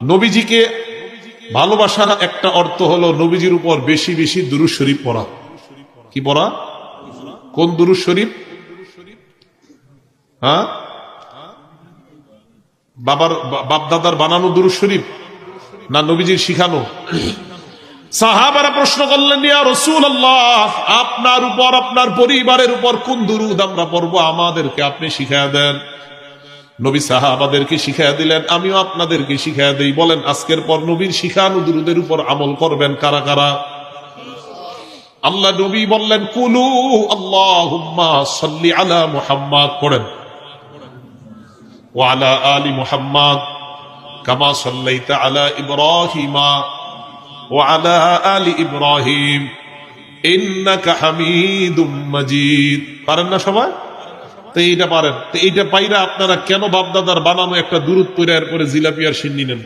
নবীজিকে ভালোবাসার একটা অর্থ হলো নবীজির উপর বেশি বেশি দুরূদ শরীফ পড়া। কি পড়া? কোন দুরূদ শরীফ? হ্যাঁ, বাপদাদার বানানো দুরূদ শরীফ না নবীজির শিখানো? সাহাবারা প্রশ্ন করলেন, ইয়া রাসূলুল্লাহ, আপনার উপর আপনার পরিবারের উপর কোন দুরূদ আমরা পড়বো, আমাদেরকে আপনি শিখায়া দেন। নবী সাহাবাদেরকে শিখায়া দিলেন, আমিও আপনাদেরকে শিখায়া দেই। বলেন আজকের পর নবীর শিখানো দুরূদের উপর আমল করবেন কারা কারা? আল্লাহ নবী বললেন, কুলু আল্লাহুম্মা সাল্লি আলা মুহাম্মাদ, পড়েন, ওয়া আলা আলি মুহাম্মাদ কামা সাল্লাইতা আলা ইব্রাহিমা ওয়া আলা আলি ইব্রাহিম ইন্নাকা হামিদুম মাজিদ। পারেন না সবাই? তো এইটা পারেন, তো এইটা পাইরা আপনারা কেন বাপদাদার বানানো একটা দুরূদ পড়ে এরপরে জিলাপি আর সিন্নি নেন?